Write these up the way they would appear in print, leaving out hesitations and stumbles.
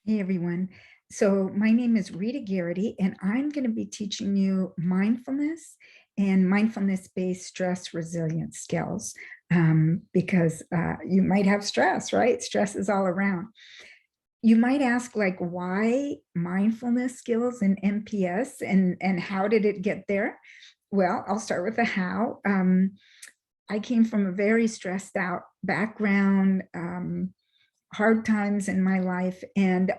Hey everyone. So my name is Rita Garrity, and I'm going to be teaching you mindfulness and mindfulness-based stress resilience skills because you might have stress, right? Stress is all around. You might ask, like, why mindfulness skills and MPS, and how did it get there? Well, I'll start with the how. I came from a very stressed out background, hard times in my life, and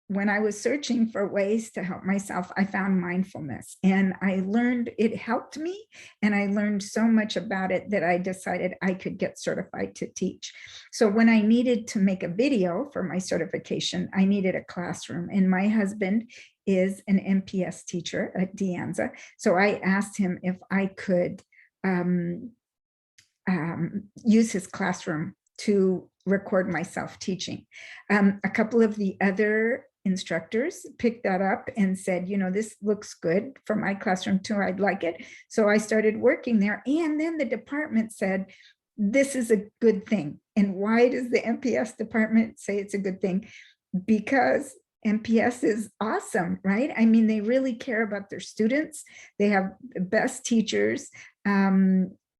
when I was searching for ways to help myself, I found mindfulness, and I learned it helped me. And I learned so much about it that I decided I could get certified to teach. So when I needed to make a video for my certification, I needed a classroom, and my husband is an MPS teacher at Anza. So I asked him if I could use his classroom to record myself teaching. A couple of the other instructors picked that up and said, this looks good for my classroom too, I'd like it. So I started working there. And then the department said, this is a good thing. And why does the MPS department say it's a good thing? Because MPS is awesome, right? I mean, they really care about their students. They have the best teachers.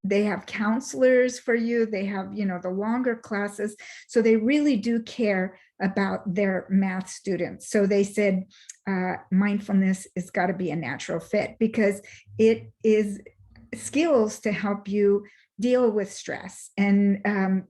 They have counselors for you. They have, the longer classes. So they really do care about their math students. So they said mindfulness has got to be a natural fit because it is skills to help you deal with stress. And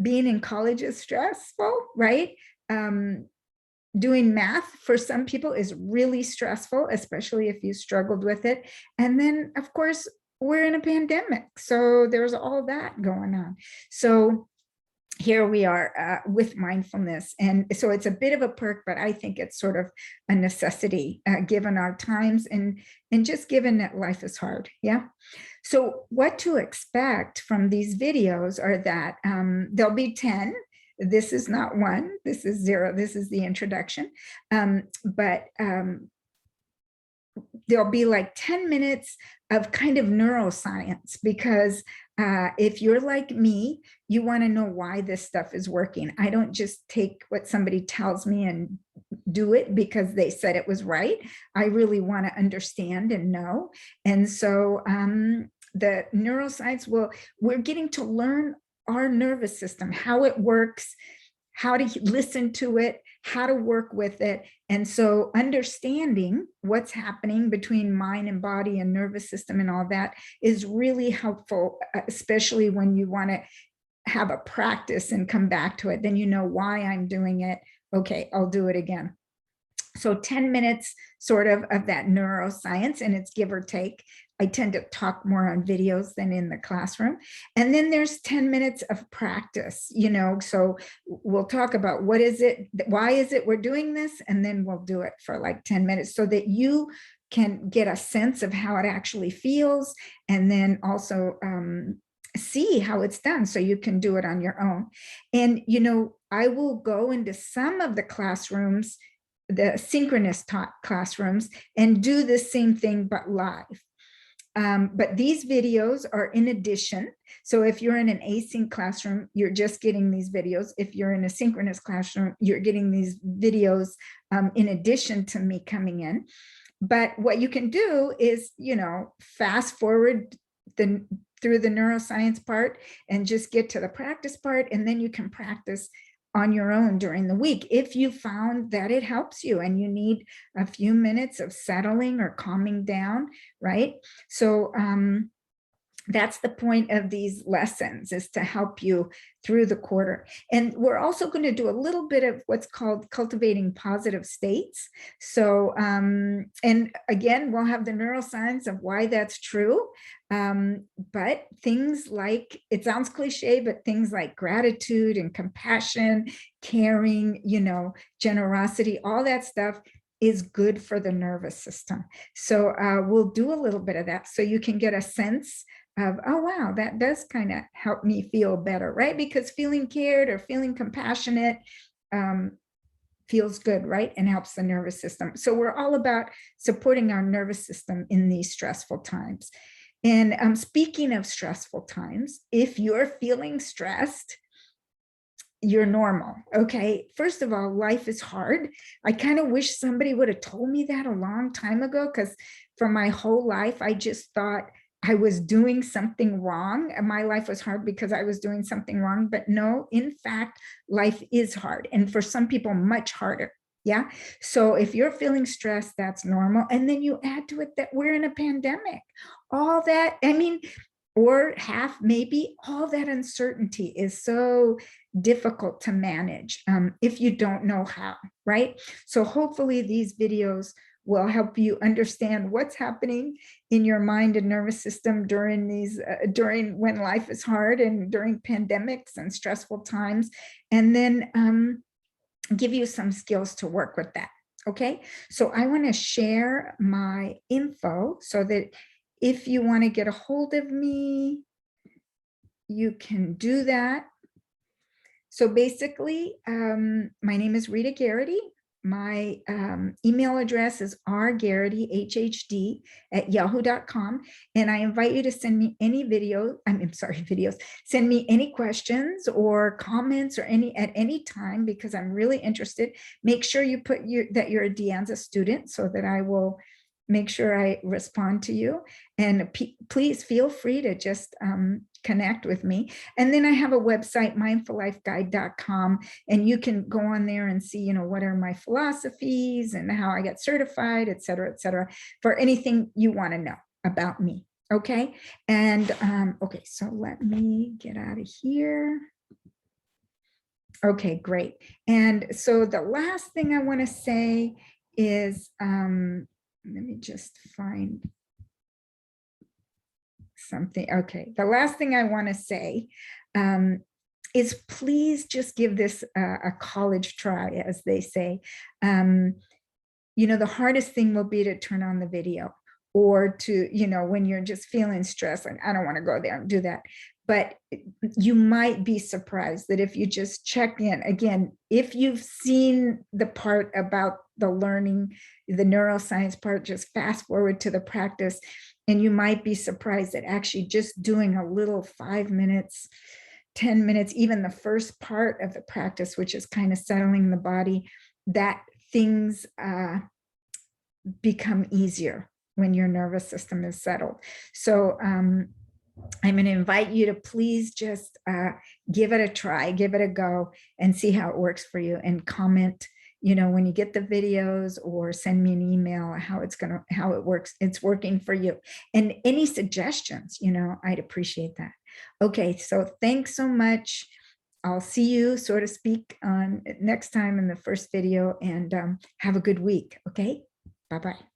being in college is stressful, right? Doing math for some people is really stressful, especially if you struggled with it. And then, of course, we're in a pandemic, so there's all that going on. So here we are with mindfulness. And so it's a bit of a perk, but I think it's sort of a necessity given our times and just given that life is hard. Yeah. So what to expect from these videos are that there'll be 10. This is not one, this is 0. This is the introduction. But there'll be like 10 minutes of kind of neuroscience, because if you're like me, you want to know why this stuff is working. I don't just take what somebody tells me and do it because they said it was right. I really want to understand and know. And so the neuroscience we're getting to learn our nervous system, how it works, how to listen to it, how to work with it. And so understanding what's happening between mind and body and nervous system and all that is really helpful, especially when you want to have a practice and come back to it. Then you know why I'm doing it. Okay, I'll do it again. So 10 minutes sort of that neuroscience, and it's give or take. I tend to talk more on videos than in the classroom. And then there's 10 minutes of practice, so we'll talk about what is it, why is it we're doing this, and then we'll do it for like 10 minutes so that you can get a sense of how it actually feels, and then also see how it's done so you can do it on your own. And, I will go into some of the classrooms, the synchronous taught classrooms, and do the same thing but live. But these videos are in addition. So if you're in an async classroom, you're just getting these videos. If you're in a synchronous classroom, you're getting these videos in addition to me coming in. But what you can do is, fast forward through the neuroscience part and just get to the practice part, and then you can practice on your own during the week if you found that it helps you and you need a few minutes of settling or calming down, right? So that's the point of these lessons, is to help you through the quarter. And we're also going to do a little bit of what's called cultivating positive states. So, and again, we'll have the neuroscience of why that's true. But things like, it sounds cliche, but things like gratitude and compassion, caring, generosity, all that stuff is good for the nervous system. So we'll do a little bit of that so you can get a sense of, oh, wow, that does kind of help me feel better, right? Because feeling cared or feeling compassionate feels good, right? And helps the nervous system. So we're all about supporting our nervous system in these stressful times. And speaking of stressful times, if you're feeling stressed, you're normal. Okay. First of all, life is hard. I kind of wish somebody would have told me that a long time ago, because for my whole life, I just thought I was doing something wrong. And my life was hard because I was doing something wrong. But no, in fact, life is hard. And for some people, much harder. Yeah. So if you're feeling stressed, that's normal. And then you add to it that we're in a pandemic. All that, I mean, or half, maybe all that uncertainty is so difficult to manage if you don't know how, right? So hopefully these videos will help you understand what's happening in your mind and nervous system during during when life is hard and during pandemics and stressful times, and then give you some skills to work with that. Okay, so I want to share my info so that if you want to get a hold of me, you can do that. So basically, my name is Rita Garrity. My email address is rgarrity@yahoo.com. And I invite you to send me any videos, send me any questions or comments or at any time, because I'm really interested. Make sure you put that you're a Anza student so that I will make sure I respond to you. And please feel free to just connect with me. And then I have a website, mindfullifeguide.com, and you can go on there and see, what are my philosophies and how I got certified, et cetera, for anything you want to know about me. Okay. And okay, so let me get out of here. Okay, great. And so the last thing I want to say is, let me just find something. Okay, the last thing I want to say is please just give this a college try, as they say. The hardest thing will be to turn on the video, or to, when you're just feeling stressed, like, I don't want to go there and do that. But you might be surprised that if you just check in, again, if you've seen the part about the learning, the neuroscience part, just fast forward to the practice, and you might be surprised that actually just doing a little 5 minutes, 10 minutes, even the first part of the practice, which is kind of settling the body, that things become easier when your nervous system is settled. So I'm going to invite you to please just give it a try, give it a go, and see how it works for you, and comment, when you get the videos, or send me an email how it works, it's working for you. And any suggestions, I'd appreciate that. Okay, so thanks so much. I'll see you, so to speak, on next time in the first video, and have a good week. Okay, bye-bye.